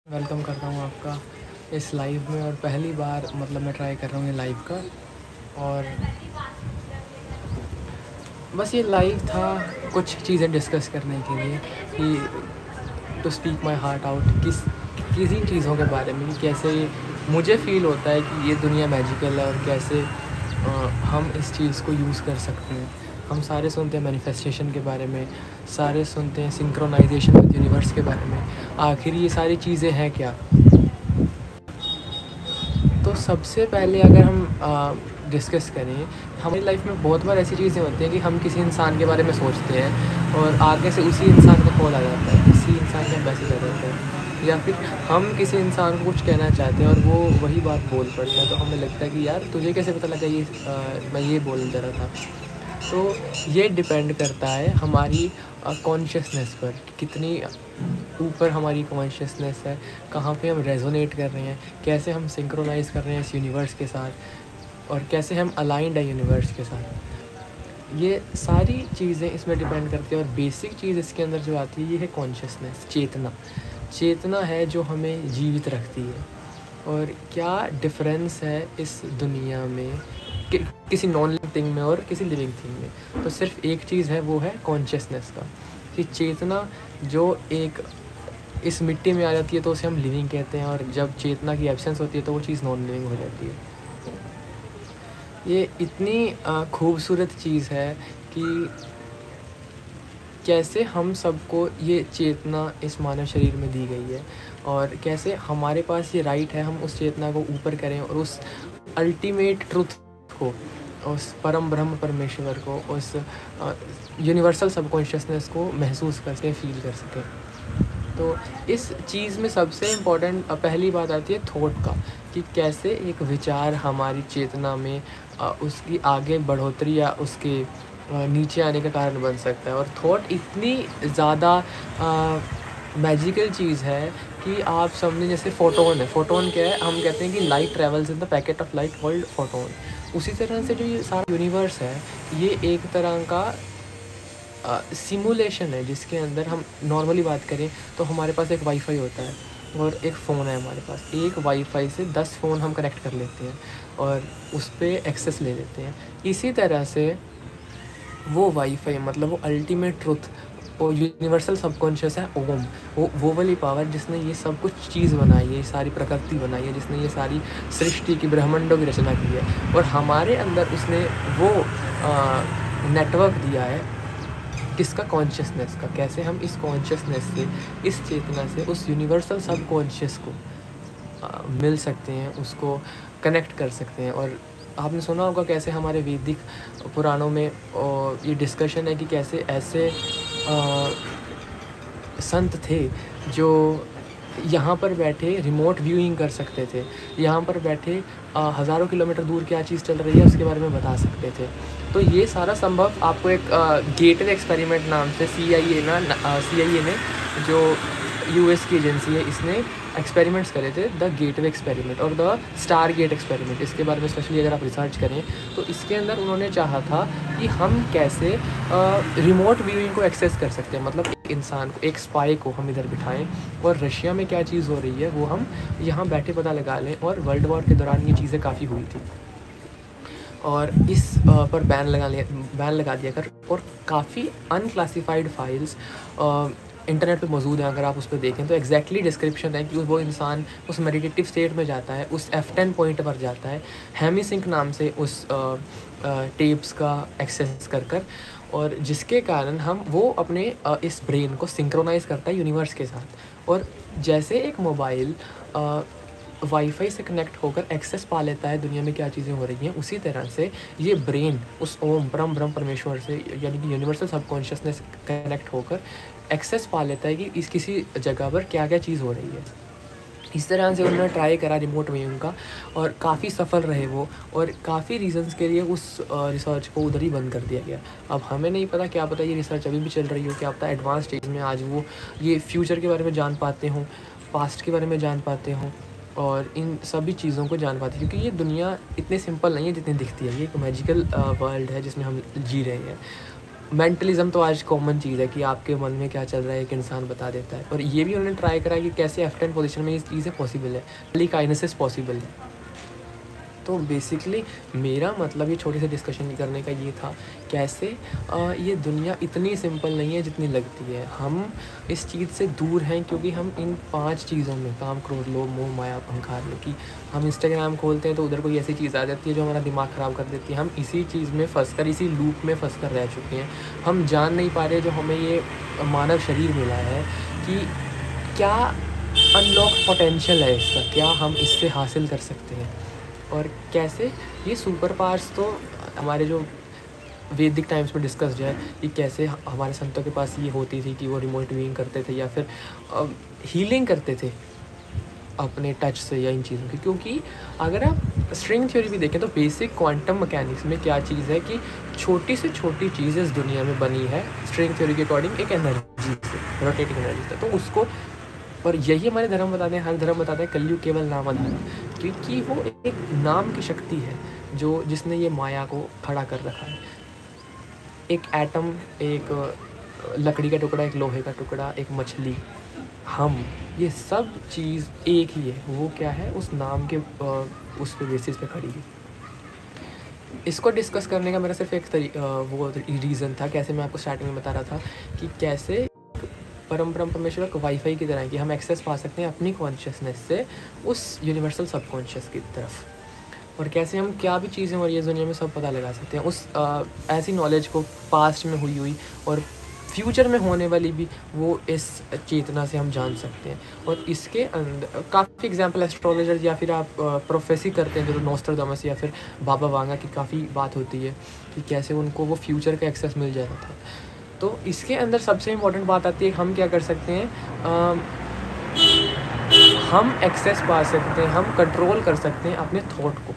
Welcome करता हूँ आपका इस लाइव में। और पहली बार मैं ट्राई कर रहा हूँ ये लाइव का। और बस ये लाइव था कुछ चीज़ें डिस्कस करने के लिए कि to speak my heart out किसी चीज़ों के बारे में कि कैसे मुझे फ़ील होता है कि ये दुनिया मैजिकल है और कैसे हम इस चीज़ को यूज़ कर सकते हैं। हम सारे सुनते हैं मैनिफेस्टेशन के बारे में, सारे सुनते हैं सिंक्रोनाइजेशन विद यूनिवर्स के बारे में। आखिर ये सारी चीज़ें हैं क्या? तो सबसे पहले अगर हम डिस्कस करें, हमारी लाइफ में बहुत बार ऐसी चीज़ें होती हैं कि हम किसी इंसान के बारे में सोचते हैं और आगे से उसी इंसान का कॉल आ जाता है, किसी इंसान का मैसेज आ जाता है, या फिर हम किसी इंसान को कुछ कहना चाहते हैं और वो वही बात बोल पड़ता है। तो हमें लगता है कि यार तुझे कैसे पता लगा मैं ये बोलने जा रहा था। तो ये डिपेंड करता है हमारी कॉन्शियसनेस पर, कितनी ऊपर हमारी कॉन्शियसनेस है, कहाँ पे हम रेजोनेट कर रहे हैं, कैसे हम सिंक्रोनाइज़ कर रहे हैं इस यूनिवर्स के साथ और कैसे हम अलाइंड है यूनिवर्स के साथ। ये सारी चीज़ें इसमें डिपेंड करती है। और बेसिक चीज़ इसके अंदर जो आती है ये है कॉन्शियसनेस, चेतना। चेतना है जो हमें जीवित रखती है। और क्या डिफरेंस है इस दुनिया में किसी नॉन लिविंग थिंग में और किसी लिविंग थिंग में? तो सिर्फ एक चीज़ है, वो है कॉन्शियसनेस का, कि चेतना जो एक इस मिट्टी में आ जाती है तो उसे हम लिविंग कहते हैं, और जब चेतना की एब्सेंस होती है तो वो चीज़ नॉन लिविंग हो जाती है। ये इतनी खूबसूरत चीज़ है कि कैसे हम सबको ये चेतना इस मानव शरीर में दी गई है और कैसे हमारे पास ये राइट है हम उस चेतना को ऊपर करें और उस अल्टीमेट ट्रुथ को, उस परम ब्रह्म परमेश्वर को, उस यूनिवर्सल सबकॉन्शियसनेस को महसूस कर सकें, फील कर सकें। तो इस चीज़ में सबसे इम्पॉर्टेंट पहली बात आती है थॉट का, कि कैसे एक विचार हमारी चेतना में उसकी आगे बढ़ोतरी या उसके नीचे आने का कारण बन सकता है। और थॉट इतनी ज़्यादा मैजिकल चीज़ है कि आप समझें जैसे फ़ोटोन है। फ़ोटोन क्या है? हम कहते हैं कि light travels in the packet of light called photon. उसी तरह से जो ये सारा यूनिवर्स है ये एक तरह का सिमुलेशन है, जिसके अंदर हम नॉर्मली बात करें तो हमारे पास एक वाईफाई होता है और एक फ़ोन है हमारे पास। एक वाईफाई से 10 फ़ोन हम कनेक्ट कर लेते हैं और उस पर एक्सेस ले लेते हैं। इसी तरह से वो वाईफाई वो अल्टीमेट ट्रुथ और यूनिवर्सल सबकॉन्शियस है ओम, वो वाली पावर जिसने ये सब कुछ चीज़ बनाई है, ये सारी प्रकृति बनाई है, जिसने ये सारी सृष्टि की, ब्रह्मांडों की रचना की है। और हमारे अंदर उसने वो नेटवर्क दिया है किसका? कॉन्शियसनेस का। कैसे हम इस कॉन्शियसनेस से, इस चेतना से उस यूनिवर्सल सबकॉन्शियस को मिल सकते हैं, उसको कनेक्ट कर सकते हैं। और आपने सुना होगा कैसे हमारे वैदिक पुराणों में ये डिस्कशन है कि कैसे ऐसे संत थे जो यहाँ पर बैठे रिमोट व्यूइंग कर सकते थे, यहाँ पर बैठे हज़ारों किलोमीटर दूर क्या चीज़ चल रही है उसके बारे में बता सकते थे। तो ये सारा संभव आपको एक गेटवे एक्सपेरिमेंट नाम से CIA ने, जो US की एजेंसी है, इसने एक्सपेरिमेंट्स करे थे, द गेटवे एक्सपेरिमेंट और द स्टार गेट एक्सपेरिमेंट। इसके बारे में स्पेशली अगर आप रिसर्च करें तो इसके अंदर उन्होंने चाहा था कि हम कैसे रिमोट व्यूइंग को एक्सेस कर सकते हैं। एक इंसान को, एक स्पाई को हम इधर बिठाएं और रशिया में क्या चीज़ हो रही है वो हम यहाँ बैठे पता लगा लें। और वर्ल्ड वॉर के दौरान ये चीज़ें काफ़ी हुई थी और इस पर बैन लगा दिया कर। और काफ़ी अनक्लासिफाइड फाइल्स इंटरनेट पे मौजूद है। अगर आप उस पर देखें तो एग्जैक्टली डिस्क्रिप्शन है कि वो इंसान उस मेडिटेटिव स्टेट में जाता है, उस F10 पॉइंट पर जाता है, हेमीसिंक नाम से उस टेप्स का एक्सेस कर और जिसके कारण हम वो अपने इस ब्रेन को सिंक्रोनाइज़ करता है यूनिवर्स के साथ। और जैसे एक मोबाइल वाईफाई से कनेक्ट होकर एक्सेस पा लेता है दुनिया में क्या चीज़ें हो रही हैं, उसी तरह से ये ब्रेन उस ओम ब्रह्म परमेश्वर से, यानी कि यूनिवर्सल सबकॉन्शियसनेस कनेक्ट होकर एक्सेस पा लेता है कि इस किसी जगह पर क्या क्या चीज़ हो रही है। इस तरह से उन्होंने ट्राई करा रिमोट व्यूइंग का और काफ़ी सफल रहे वो, और काफ़ी रीजंस के लिए उस रिसर्च को उधर ही बंद कर दिया गया। अब हमें नहीं पता, क्या पता ये रिसर्च अभी भी चल रही हो, क्या पता एडवांस स्टेज में आज वो ये फ्यूचर के बारे में जान पाते हों, पास्ट के बारे में जान पाते हों और इन सभी चीज़ों को जान पाते हैं। क्योंकि ये दुनिया इतनी सिंपल नहीं है जितनी दिखती है। ये एक मैजिकल वर्ल्ड है जिसमें हम जी रहे हैं। मेंटलिज्म तो आज कॉमन चीज़ है कि आपके मन में क्या चल रहा है एक इंसान बता देता है। और ये भी उन्होंने ट्राई करा कि कैसे F10 पोजीशन में ये चीज़ें पॉसिबल है, टेलीकाइनेसिस पॉसिबल है। तो बेसिकली मेरा मतलब ये छोटी सी डिस्कशन करने का ये था, कैसे ये दुनिया इतनी सिंपल नहीं है जितनी लगती है। हम इस चीज़ से दूर हैं क्योंकि हम इन 5 चीज़ों में, काम, क्रोध, लोभ, मोह, माया, अहंकार में, कि हम इंस्टाग्राम खोलते हैं तो उधर कोई ऐसी चीज़ आ जाती है जो हमारा दिमाग ख़राब कर देती है। हम इसी चीज़ में फंस कर, इसी लूप में फंस कर रह चुके हैं। हम जान नहीं पा रहे जो हमें ये मानव शरीर मिला है कि क्या अनलॉक पोटेंशियल है इसका, क्या हम इससे हासिल कर सकते हैं। और कैसे ये सुपर पावर्स तो हमारे जो वैदिक टाइम्स में डिस्कस्ड है कि कैसे हमारे संतों के पास ये होती थी कि वो रिमोट व्यूइंग करते थे या फिर हीलिंग करते थे अपने टच से या इन चीज़ों की। क्योंकि अगर आप स्ट्रिंग थ्योरी भी देखें तो बेसिक क्वांटम मैकेनिक्स में क्या चीज़ है कि छोटी से छोटी चीज़ इस दुनिया में बनी है स्ट्रिंग थ्योरी के अकॉर्डिंग एक एनर्जी से, रोटेटिंग एनर्जी से। तो उसको, और यही हमारे धर्म बताते हैं, हर धर्म बताता है कलयुग केवल नाम आधार, क्योंकि वो एक नाम की शक्ति है जो जिसने ये माया को खड़ा कर रखा है। एक एटम, एक लकड़ी का टुकड़ा, एक लोहे का टुकड़ा, एक मछली, हम, ये सब चीज़ एक ही है। वो क्या है, उस नाम के उस पे बेसिस पे खड़ी है। इसको डिस्कस करने का मेरा सिर्फ एक वो रीज़न था, कैसे मैं आपको स्टार्टिंग में बता रहा था कि कैसे परम परमेश्वर एक वाईफाई की तरह है कि हम एक्सेस पा सकते हैं अपनी कॉन्शियसनेस से उस यूनिवर्सल सबकॉन्शियस की तरफ। और कैसे हम क्या भी चीज़ें और ये दुनिया में सब पता लगा सकते हैं उस ऐसी नॉलेज को, पास्ट में हुई और फ्यूचर में होने वाली भी, वो इस चेतना से हम जान सकते हैं। और इसके अंदर काफ़ी एग्जांपल एस्ट्रोलॉजर या फिर आप प्रोफेसी करते हैं जो नोस्ट्राडामस या फिर बाबा वांगा की काफ़ी बात होती है कि कैसे उनको वो फ्यूचर का एक्सेस मिल जाता था। तो इसके अंदर सबसे इम्पोर्टेंट बात आती है, हम क्या कर सकते हैं, हम एक्सेस पा सकते हैं, हम कंट्रोल कर सकते हैं अपने थॉट को।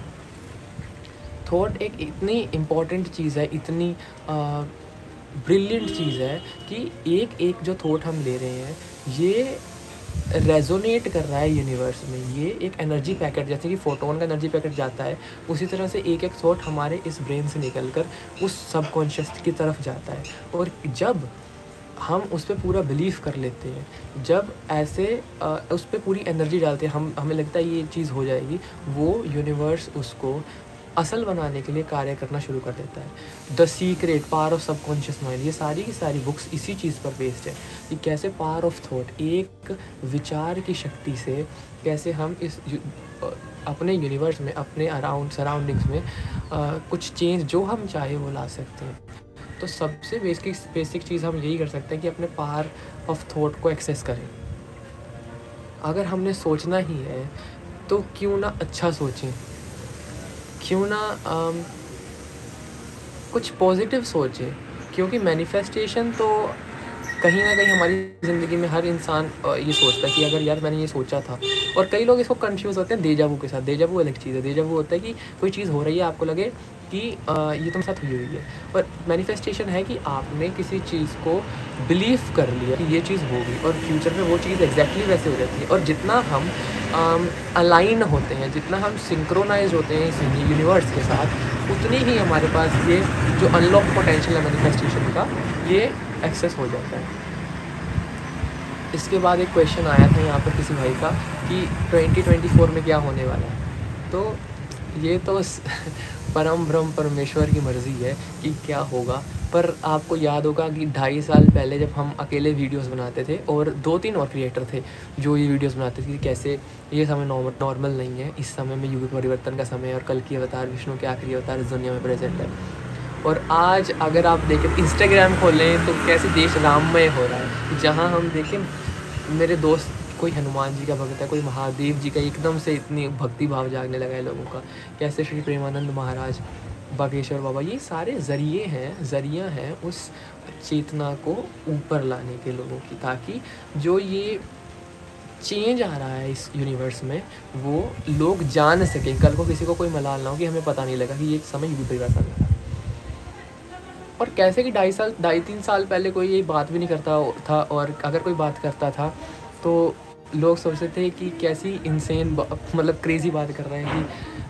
थॉट एक इतनी इम्पॉर्टेंट चीज़ है, इतनी ब्रिलियंट चीज़ है कि एक एक जो थॉट हम ले रहे हैं ये रेजोनेट कर रहा है यूनिवर्स में। ये एक एनर्जी पैकेट, जैसे कि फोटोन का एनर्जी पैकेट जाता है, उसी तरह से एक एक थॉट हमारे इस ब्रेन से निकलकर उस सबकॉन्शियस की तरफ जाता है। और जब हम उस पर पूरा बिलीव कर लेते हैं, जब ऐसे उस पर पूरी एनर्जी डालते हैं, हमें लगता है ये चीज़ हो जाएगी, वो यूनिवर्स उसको असल बनाने के लिए कार्य करना शुरू कर देता है। The secret, power of subconscious mind, ये सारी की सारी बुक्स इसी चीज़ पर बेस्ड है कि कैसे पावर ऑफ थॉट, एक विचार की शक्ति से कैसे हम इस अपने यूनिवर्स में, अपने सराउंडिंग्स में कुछ चेंज जो हम चाहे वो ला सकते हैं। तो सबसे बेसिक चीज़ हम यही कर सकते हैं कि अपने पावर ऑफ थॉट को एक्सेस करें। अगर हमने सोचना ही है तो क्यों ना अच्छा सोचें, क्यों ना कुछ पॉजिटिव सोचें, क्योंकि मैनिफेस्टेशन तो कहीं ना कहीं हमारी ज़िंदगी में हर इंसान ये सोचता है कि अगर यार मैंने ये सोचा था। और कई लोग इसको कंफ्यूज होते हैं देजा वू के साथ। देजा वू अलग चीज़ है। देजा वू होता है कि कोई चीज़ हो रही है, आपको लगे कि ये तुम्हारे साथ हुई है। और मैनिफेस्टेशन है कि आपने किसी चीज़ को बिलीव कर लिया कि ये चीज़ होगी और फ्यूचर में वो चीज़ एग्जैक्टली वैसे हो जाती है। और जितना हम अलाइन होते हैं, जितना हम सिंक्रोनाइज होते हैं इस यूनिवर्स के साथ, उतनी ही हमारे पास ये जो अनलॉक पोटेंशियल है मैनिफेस्टेशन का, ये एक्सेस हो जाता है। इसके बाद एक क्वेश्चन आया था यहाँ पर किसी भाई का कि 2024 में क्या होने वाला है। तो ये तो परम ब्रह्म परमेश्वर की मर्ज़ी है कि क्या होगा। पर आपको याद होगा कि 2.5 साल पहले जब हम अकेले वीडियोस बनाते थे और 2-3 और क्रिएटर थे जो ये वीडियोस बनाते थे कि कैसे ये समय नॉर्मल नहीं है, इस समय में युग परिवर्तन का समय है और कल की अवतार, विष्णु के आखिरी अवतार इस दुनिया में प्रेजेंट है। और आज अगर आप देखें, इंस्टाग्राम खोलें तो कैसे देश राममय हो रहा है। जहाँ हम देखें, मेरे दोस्त कोई हनुमान जी का भक्त है, कोई महादेव जी का, एकदम से इतनी भक्ति भाव जागने लगा है लोगों का। कैसे श्री प्रेमानंद महाराज, बागेश्वर बाबा, ये सारे ज़रिया हैं उस चेतना को ऊपर लाने के लोगों की, ताकि जो ये चेंज आ रहा है इस यूनिवर्स में वो लोग जान सकें। कल को किसी को कोई मलाल ना हो कि हमें पता नहीं लगा कि ये समय युग परिवर्तन लगा। और कैसे कि 2.5-3 साल पहले कोई ये बात भी नहीं करता था, और अगर कोई बात करता था तो लोग सोचते थे कि कैसी इंसेन मतलब क्रेज़ी बात कर रहे हैं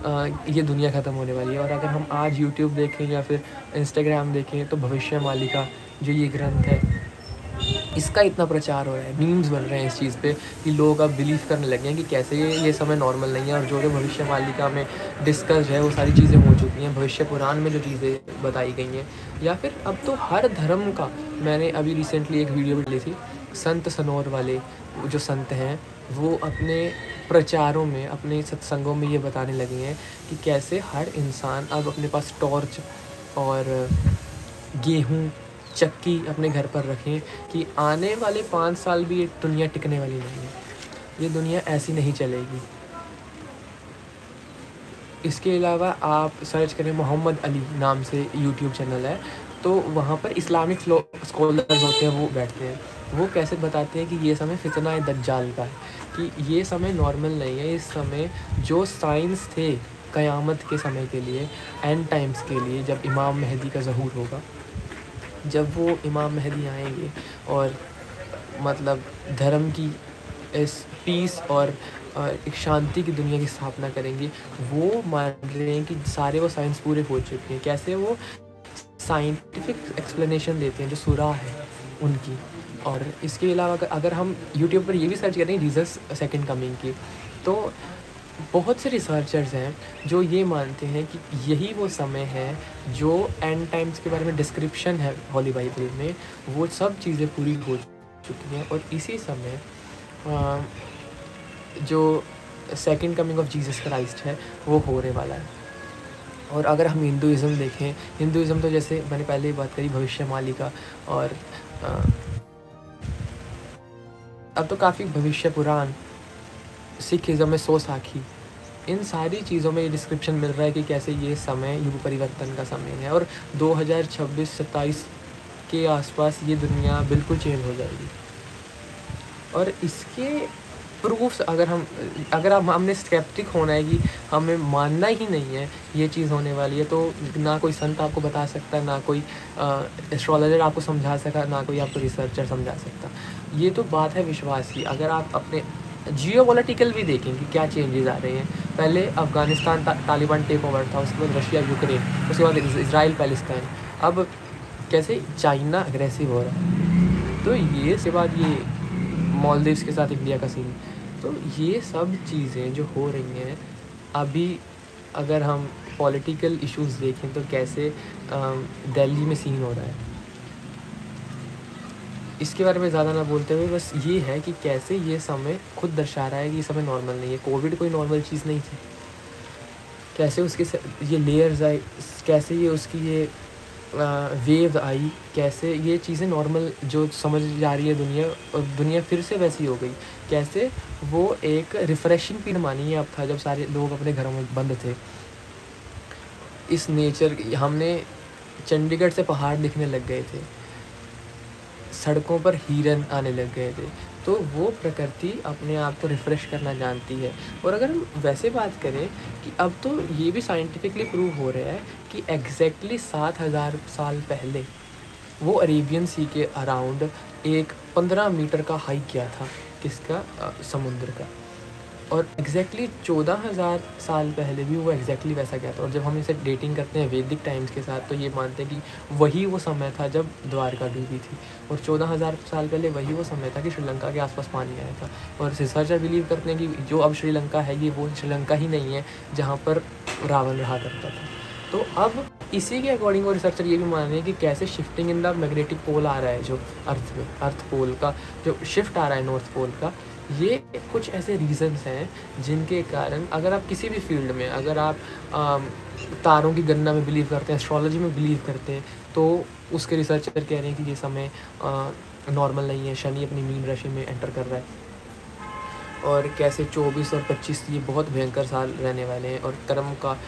कि ये दुनिया ख़त्म होने वाली है। और अगर हम आज यूट्यूब देखें या फिर इंस्टाग्राम देखें तो भविष्यवाणी जो ये ग्रंथ है, इसका इतना प्रचार हो रहा है, मीम्स बन रहे हैं इस चीज़ पे कि लोग अब बिलीव करने लगे हैं कि कैसे ये समय नॉर्मल नहीं है। और जो भविष्यवाणी में डिस्कस है वो सारी चीज़ें हो चुकी हैं, भविष्य पुराण में जो चीज़ें बताई गई हैं, या फिर अब तो हर धर्म का। मैंने अभी रिसेंटली एक वीडियो भी ली थी, संत सनौर वाले जो संत हैं वो अपने प्रचारों में, अपने सत्संगों में ये बताने लगे हैं कि कैसे हर इंसान अब अपने पास टॉर्च और गेहूँ चक्की अपने घर पर रखें कि आने वाले 5 साल भी ये दुनिया टिकने वाली नहीं है, ये दुनिया ऐसी नहीं चलेगी। इसके अलावा आप सर्च करें, मोहम्मद अली नाम से यूट्यूब चैनल है, तो वहाँ पर इस्लामिक स्कॉलर्स होते हैं, वो बैठते हैं, वो कैसे बताते हैं कि ये समय फितना दज्जाल का है, कि ये समय नॉर्मल नहीं है। इस समय जो साइंस थे क़यामत के समय के लिए, एंड टाइम्स के लिए, जब इमाम मेहदी का ज़हूर होगा, जब वो इमाम मेहदी आएंगे और मतलब धर्म की इस पीस और एक शांति की दुनिया की स्थापना करेंगे, वो मान रहे हैं कि सारे वो साइंस पूरे हो चुके हैं। कैसे वो साइंटिफिक एक्सप्लेनेशन देते हैं जो सुराह है उनकी। और इसके अलावा अगर हम यूट्यूब पर ये भी सर्च करें जीसस सेकंड कमिंग की, तो बहुत से रिसर्चर्स हैं जो ये मानते हैं कि यही वो समय है जो एंड टाइम्स के बारे में डिस्क्रिप्शन है होली बाइबल में, वो सब चीज़ें पूरी हो चुकी हैं। और इसी समय जो second coming of Jesus Christ है वो होने वाला है। और अगर हम हिंदुज़म देखें, हिंदुज़म तो जैसे मैंने पहले ही बात करी भविष्यवाणी का, और अब तो काफ़ी भविष्य पुराण, सिखिज़म में सोसाखी, इन सारी चीज़ों में ये डिस्क्रिप्शन मिल रहा है कि कैसे ये समय युग परिवर्तन का समय है और 2026-27 के आसपास ये दुनिया बिल्कुल चेंज हो जाएगी। और इसके प्रूफ्स अगर हमने स्केप्टिक होना है कि हमें मानना ही नहीं है ये चीज़ होने वाली है, तो ना कोई संत आपको बता सकता, ना कोई एस्ट्रोलॉजर आपको समझा सका, ना कोई आपको रिसर्चर समझा सकता। ये तो बात है विश्वास की। अगर आप अपने जियोपॉलिटिकल भी देखें कि क्या चेंजेस आ रहे हैं, पहले अफ़गानिस्तान तालिबान टेक ओवर था, उसके बाद रशिया यूक्रेन, उसके बाद इज़राइल पैलेस्टाइन, अब कैसे चाइना अग्रेसिव हो रहा है, तो ये से बाद ये मालदीव्स के साथ इंडिया का सीन, तो ये सब चीज़ें जो हो रही हैं अभी, अगर हम पॉलिटिकल इश्यूज़ देखें तो कैसे दिल्ली में सीन हो रहा है, इसके बारे में ज़्यादा ना बोलते हुए बस ये है कि कैसे ये समय खुद दर्शा रहा है कि ये समय नॉर्मल नहीं है। कोविड कोई नॉर्मल चीज़ नहीं थी, कैसे उसके ये लेयर्स आए, कैसे ये उसकी ये वेव आई, कैसे ये चीज़ें नॉर्मल जो समझ जा रही है दुनिया, और दुनिया फिर से वैसी हो गई। कैसे वो एक रिफ़्रेशिंग पीरियड मानिए अब था जब सारे लोग अपने घरों में बंद थे। इस नेचर, हमने चंडीगढ़ से पहाड़ दिखने लग गए थे, सड़कों पर हिरन आने लग गए थे, तो वो प्रकृति अपने आप को रिफ़्रेश करना जानती है। और अगर हम वैसे बात करें कि अब तो ये भी साइंटिफिकली प्रूव हो रहा है कि एग्जैक्टली 7000 साल पहले वो अरेबियन सी के अराउंड एक 15 मीटर का हाइक किया था, किसका, समुद्र का, और एग्जैक्टली 14,000 साल पहले भी वो एग्जैक्टली वैसा गया था। और जब हम इसे डेटिंग करते हैं वैदिक टाइम्स के साथ, तो ये मानते हैं कि वही वो समय था जब द्वारका डूबी थी, और 14,000 साल पहले वही वो समय था कि श्रीलंका के आसपास पानी आया था। और रिसर्चर बिलीव करते हैं कि जो अब श्रीलंका है ये वो श्रीलंका ही नहीं है जहाँ पर रावण रहा करता था। तो अब इसी के अकॉर्डिंग वो रिसर्चर ये भी मान रहे हैं कि कैसे shifting in the magnetic pole आ रहा है, जो अर्थ में, अर्थ पोल का जो शिफ्ट आ रहा है नॉर्थ पोल का, ये कुछ ऐसे रीज़न्स हैं जिनके कारण अगर आप किसी भी फील्ड में, अगर आप तारों की गणना में बिलीव करते हैं, एस्ट्रोलॉजी में बिलीव करते हैं, तो उसके रिसर्चर कह रहे हैं कि ये समय नॉर्मल नहीं है, शनि अपनी मीन राशि में एंटर कर रहा है, और कैसे 24 और 25 ये बहुत भयंकर साल रहने वाले हैं, और कर्म का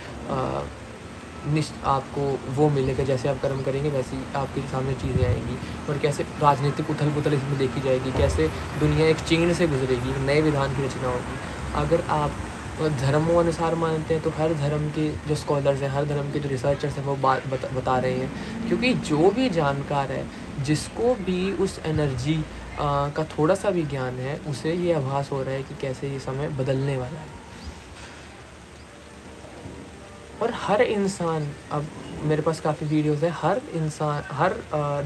आपको वो मिलेगा, जैसे आप कर्म करेंगे वैसी आपके सामने चीज़ें आएंगी, और कैसे राजनीतिक उथल पुथल इसमें देखी जाएगी, कैसे दुनिया एक चीन से गुजरेगी, नए विधान की रचना होगी। अगर आप धर्मों अनुसार मानते हैं तो हर धर्म के जो स्कॉलर्स हैं, हर धर्म के जो रिसर्चर्स हैं वो बता रहे हैं, क्योंकि जो भी जानकार है, जिसको भी उस एनर्जी का थोड़ा सा भी ज्ञान है, उसे ये आभास हो रहा है कि कैसे ये समय बदलने वाला है। और हर इंसान, अब मेरे पास काफ़ी वीडियोस है, हर इंसान, हर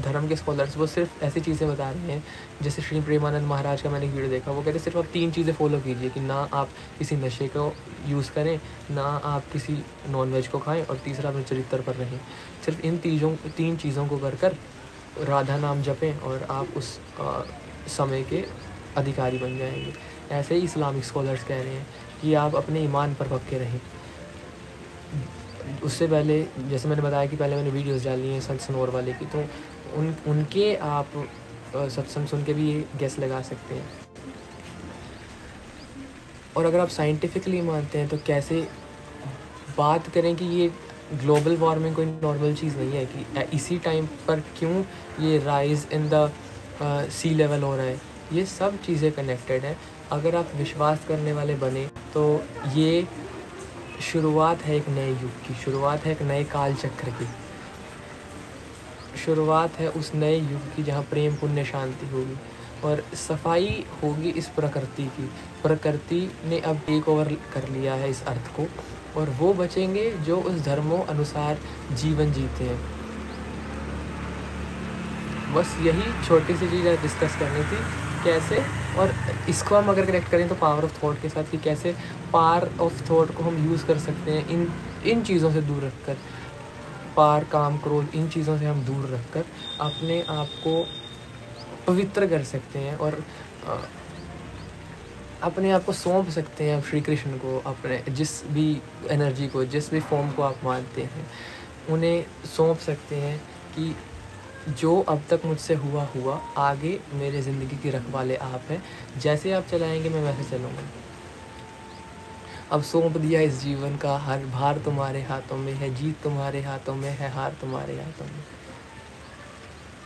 धर्म के स्कॉलर्स वो सिर्फ ऐसी चीज़ें बता रहे हैं। जैसे श्री प्रेमानंद महाराज का मैंने एक वीडियो देखा, वो कहते हैं सिर्फ आप 3 चीज़ें फॉलो कीजिए कि ना आप किसी नशे को यूज़ करें, ना आप किसी नॉनवेज को खाएं, और तीसरा अपने चरित्र पर रहें। सिर्फ इन 3 चीज़ों को कर राधा नाम जपें और आप उस समय के अधिकारी बन जाएंगे। ऐसे ही इस्लामिक स्कॉलर्स कह रहे हैं कि आप अपने ईमान पर पक्के रहें। उससे पहले, जैसे मैंने बताया कि पहले मैंने वीडियोस डाली हैं संत सनोर वाले की, तो उनके आप सत्संग सुन के भी ये गेस लगा सकते हैं। और अगर आप साइंटिफिकली मानते हैं तो कैसे बात करें कि ये ग्लोबल वार्मिंग कोई नॉर्मल चीज़ नहीं है, कि इसी टाइम पर क्यों ये rise in the sea level हो रहा है। ये सब चीज़ें कनेक्टेड हैं। अगर आप विश्वास करने वाले बने तो ये शुरुआत है एक नए युग की, शुरुआत है एक नए काल चक्र की, शुरुआत है उस नए युग की जहाँ प्रेम पुण्य शांति होगी और सफाई होगी इस प्रकृति की। प्रकृति ने अब टेक ओवर कर लिया है इस अर्थ को, और वो बचेंगे जो उस धर्मों अनुसार जीवन जीते हैं। बस यही छोटी सी चीज़ डिस्कस करनी थी कैसे, और इसको हम अगर कनेक्ट करें तो पावर ऑफ थॉट के साथ, कि कैसे पावर ऑफ थॉट को हम यूज़ कर सकते हैं इन चीज़ों से दूर रखकर, पार काम क्रोध इन चीज़ों से हम दूर रखकर अपने आप को पवित्र कर सकते हैं और अपने आप को सौंप सकते हैं श्री कृष्ण को। अपने जिस भी एनर्जी को, जिस भी फॉर्म को आप मानते हैं, उन्हें सौंप सकते हैं कि जो अब तक मुझसे हुआ, आगे मेरे ज़िंदगी की रखवाले आप हैं। जैसे आप चलाएंगे मैं वैसे चलूँगा। अब सौंप दिया इस जीवन का हर भार तुम्हारे हाथों में है, जीत तुम्हारे हाथों में है, हार तुम्हारे हाथों में।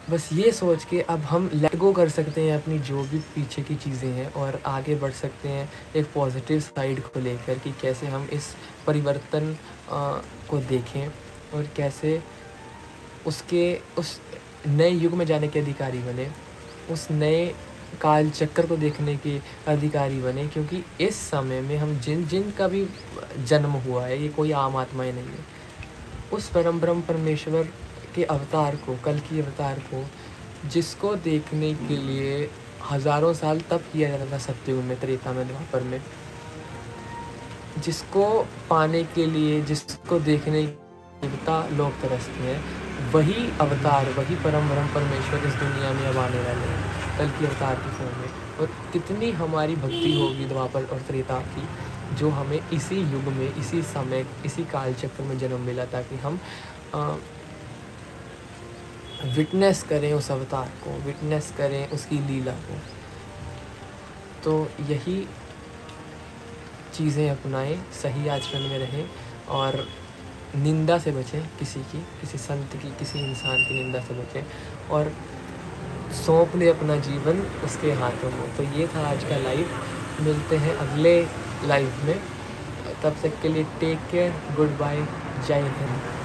बस ये सोच के अब हम लेट गो कर सकते हैं अपनी जो भी पीछे की चीज़ें हैं और आगे बढ़ सकते हैं एक पॉजिटिव साइड को लेकर, कि कैसे हम इस परिवर्तन को देखें और कैसे उस नए युग में जाने के अधिकारी बने, उस नए काल चक्र को देखने के अधिकारी बने। क्योंकि इस समय में हम जिन का भी जन्म हुआ है, ये कोई आम आत्माएं नहीं है। उस परम ब्रह्म परमेश्वर के अवतार को, कल की अवतार को, जिसको देखने के लिए हज़ारों साल तप किया जाता था सत्ययुग में, त्रेता में, द्वापर में, जिसको पाने के लिए, जिसको देखने देवता लोग तरसते हैं, वही अवतार, वही परम ब्रह्म परमेश्वर इस दुनिया में अब आने वाले हैं कल की अवतार की फॉर्म में। और कितनी हमारी भक्ति होगी द्वापर और त्रेता की, जो हमें इसी युग में, इसी समय, इसी काल चक्र में जन्म मिला, ताकि हम विटनेस करें उस अवतार को, विटनेस करें उसकी लीला को। तो यही चीज़ें अपनाएं, सही आचरण में रहें और निंदा से बचें, किसी संत की, किसी इंसान की निंदा से बचें और सौंप ले अपना जीवन उसके हाथों में। तो ये था आज का लाइव। मिलते हैं अगले लाइव में, तब तक के लिए टेक केयर, गुड बाय, जय हिंद।